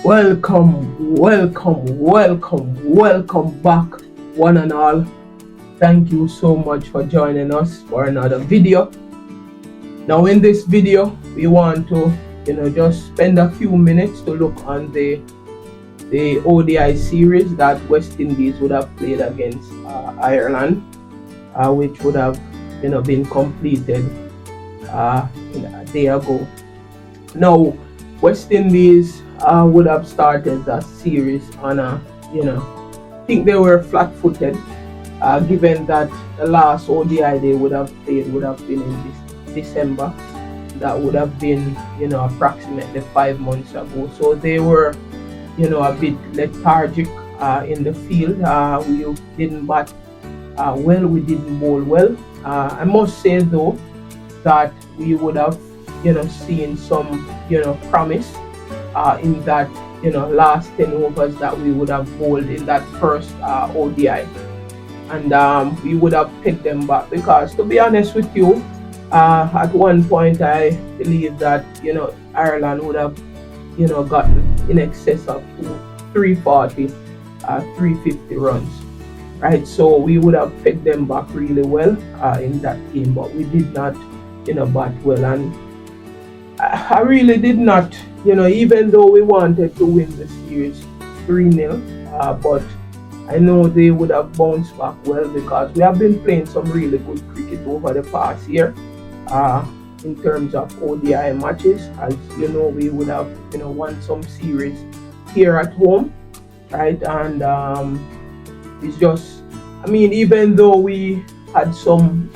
Welcome back, one and all. Thank you so much for joining us for another video. Now, in this video, we want to, just spend a few minutes to look on the ODI series that West Indies would have played against Ireland, which would have, been completed a day ago. Now, West Indies would have started that series on I think they were flat-footed, given that the last ODI they would have played would have been in December. That would have been, approximately 5 months ago. So they were, a bit lethargic in the field. We didn't bat well, we didn't bowl well. I must say though that we would have, seen some, promise in that, last 10 overs that we would have bowled in that first ODI. And we would have picked them back because, to be honest with you, at one point I believe that, Ireland would have, gotten in excess of 340, 350 runs. Right, so we would have picked them back really well in that game, but we did not, bat well. And I really did not, even though we wanted to win the series 3-0, but I know they would have bounced back well because we have been playing some really good cricket over the past year in terms of ODI matches. As you know, we would have, won some series here at home, right? And it's just, even though we had some,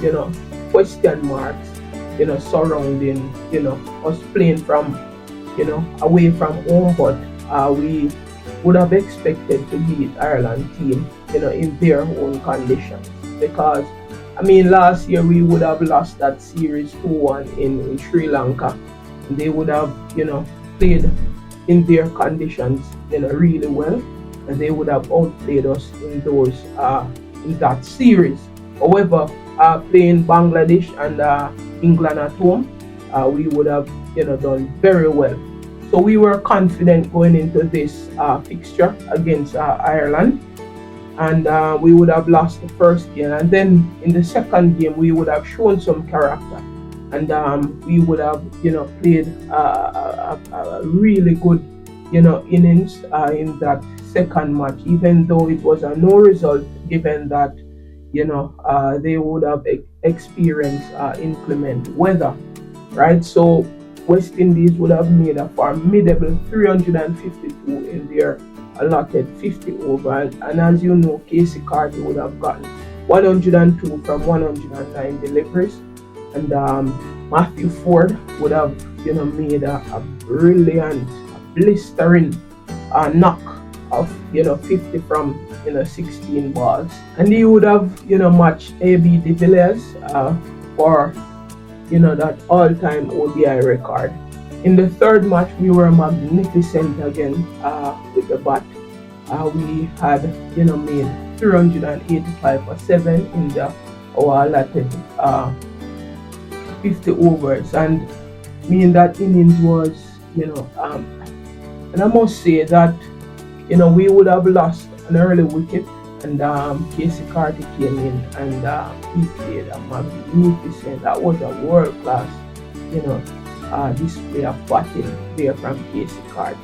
question marks, surrounding, us playing from, away from home, but we would have expected to beat Ireland team, in their own conditions. Because, last year we would have lost that series 2-1 in Sri Lanka. They would have, played in their conditions, really well, and they would have outplayed us in those in that series. However, playing Bangladesh and England at home, we would have, done very well. So we were confident going into this fixture against Ireland, and we would have lost the first game, and then in the second game we would have shown some character, and we would have, played a really good, innings in that second match, even though it was a no result, given that, they would have experienced inclement weather, right? So West Indies would have made a formidable 352 in their allotted 50 overs, and as you know, Casey Carty would have gotten 102 from 109 deliveries, and Matthew Ford would have, made a brilliant, blistering knock of 50 from 16 balls, and he would have matched AB de Villiers for that all-time ODI record. In the third match, we were magnificent again with the bat. We had made 385 for 7 in our allotted 50 overs, and that innings was and I must say that we would have lost an early wicket, and Casey Carty came in and he played a magnificent, that was a world-class, display of batting there from Casey Carty.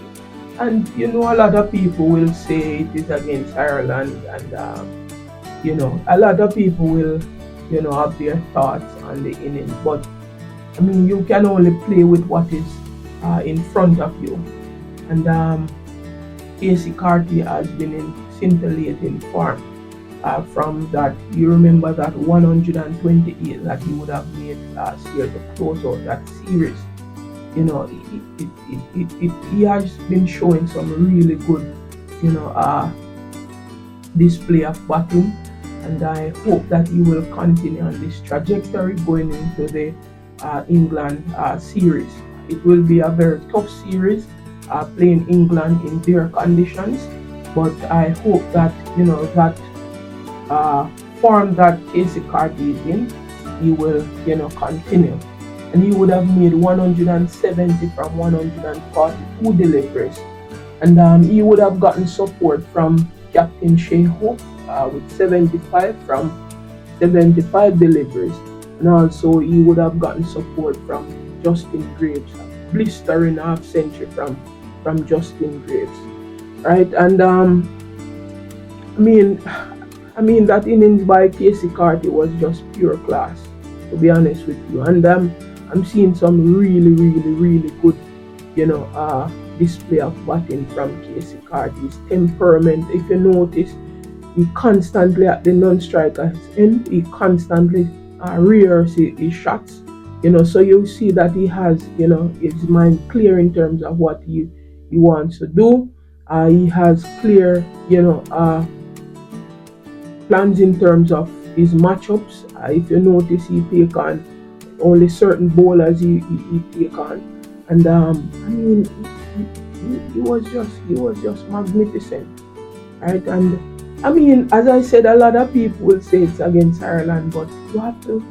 And a lot of people will say it is against Ireland, and a lot of people will have their thoughts on the innings, but you can only play with what is in front of you. And Casey Carty has been in scintillating form from that. You remember that 128 that he would have made last year to close out that series. He has been showing some really good, display of batting, and I hope that he will continue on this trajectory going into the England series. It will be a very tough series, playing England in their conditions, but I hope that that form that Casey Carty is in, he will continue, and he would have made 170 from 142 deliveries, And he would have gotten support from Captain Shea Hope with 75 from 75 deliveries. And also he would have gotten support from Justin Graves, a blistering half century from Justin Graves, right? And I mean, that innings by Casey Carty was just pure class, to be honest with you. And I'm seeing some really good, display of batting from Casey Carty. His temperament, if you notice, he constantly at the non-striker's end, he constantly rears his shots. So you see that he has, his mind clear in terms of what he wants to do. He has clear, plans in terms of his matchups. If you notice, he take on only certain bowlers he take on, and he was just magnificent, right? And as I said, a lot of people will say it's against Ireland, but you have to.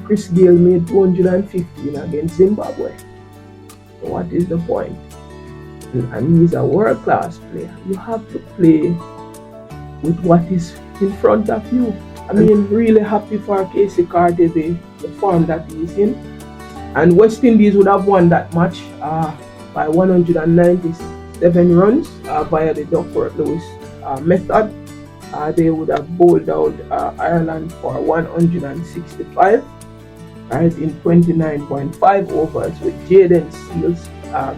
Chris Gayle made 215 against Zimbabwe. So what is the point? And he's a world-class player. You have to play with what is in front of you. Really happy for Casey Carty, the form that he's in. And West Indies would have won that match by 197 runs via the Duckworth-Lewis method. They would have bowled out Ireland for 165, right, in 29.5 overs, with Jaden Seals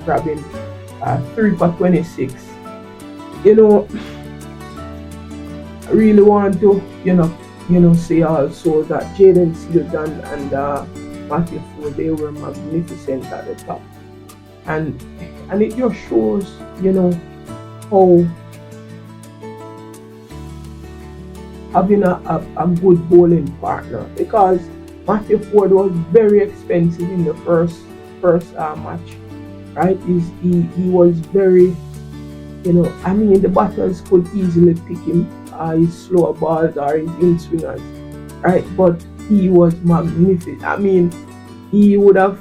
grabbing 3 for 26. I really want to, say also that Jaden Seals and Matthew Ford, they were magnificent at the top. And it just shows, how having a good bowling partner, because Matthew Ford was very expensive in the first match, right? He was very, the batters could easily pick him, his slower balls or his in-swingers, right? But he was magnificent. He would have,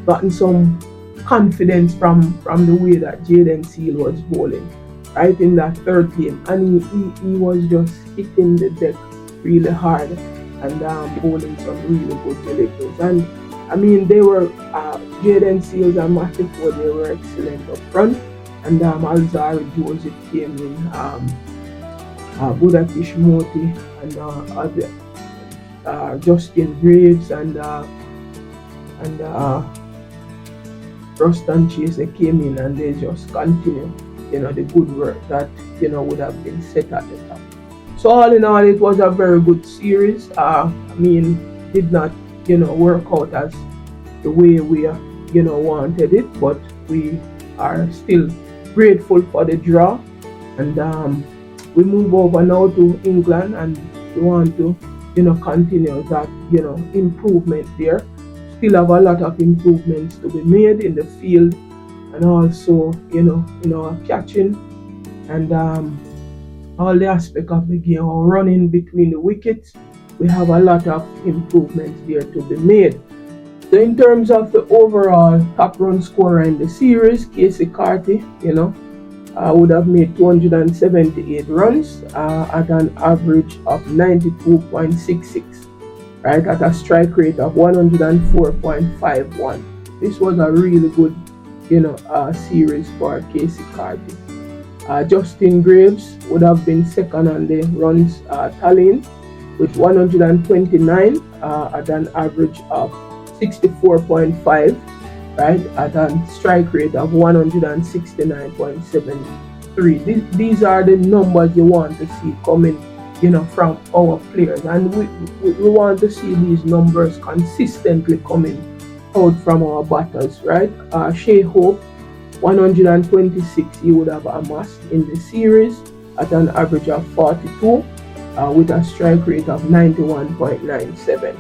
gotten some confidence from the way that Jaden Seals was bowling, right, in that third game, and he was just hitting the deck really hard and bowling some really good deliveries. And they were Jaden Seals and Matthew Ford, they were excellent up front, and Alzari Joseph came in, Budakish Moti and Justin Graves and Ruston Chase, they came in and they just continue, the good work that, would have been set at the top. So all in all, it was a very good series. Did not, work out as the way we, wanted it, but we are still grateful for the draw. And we move over now to England, and we want to, continue that, improvement there. Still have a lot of improvements to be made in the field, and also, in our catching and all the aspect of the game, or running between the wickets. We have a lot of improvements there to be made. So in terms of the overall top run scorer in the series, Casey Carty, would have made 278 runs at an average of 92.66, right, at a strike rate of 104.51. This was a really good, series for Casey Carty. Justin Graves would have been second on the runs tallying with 129 at an average of 64.5, right, at a strike rate of 169.73. These are the numbers you want to see coming, from our players, and we want to see these numbers consistently coming out from our batters, right? Shea Hope, 126 he would have amassed in the series at an average of 42 with a strike rate of 91.97,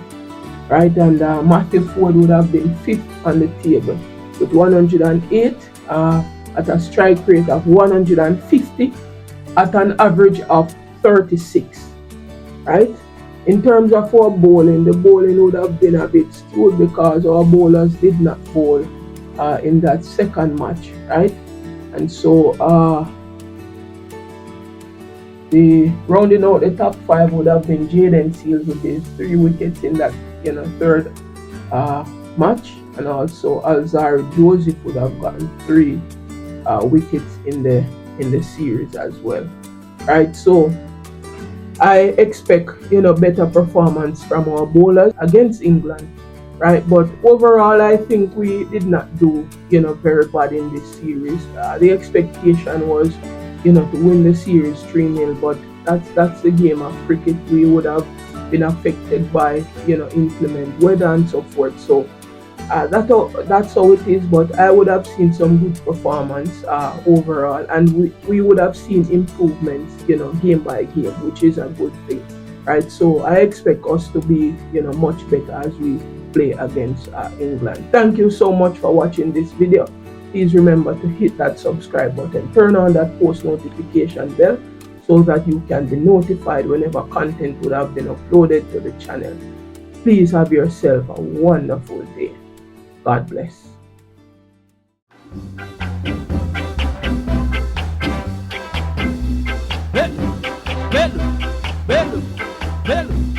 right? And Matthew Ford would have been fifth on the table with 108 at a strike rate of 150 at an average of 36, right? In terms of our bowling, the bowling would have been a bit skewed because our bowlers did not bowl in that second match, right? And so the rounding out the top five would have been Jaden Seals with his 3 wickets in that third uh, match, and also Alzar Joseph would have gotten 3 wickets in the series as well, right? So I expect better performance from our bowlers against England, right? But overall, I think we did not do very bad in this series. The expectation was to win the series 3-0, but that's the game of cricket. We would have been affected by inclement weather and so forth. So that's how it is. But I would have seen some good performance overall, and we would have seen improvements, game by game, which is a good thing, right? So I expect us to be, much better as we play against England. Thank you so much for watching this video. Please remember to hit that subscribe button, turn on that post notification bell so that you can be notified whenever content would have been uploaded to the channel. Please have yourself a wonderful day. God bless. Belo, belo, belo, belo.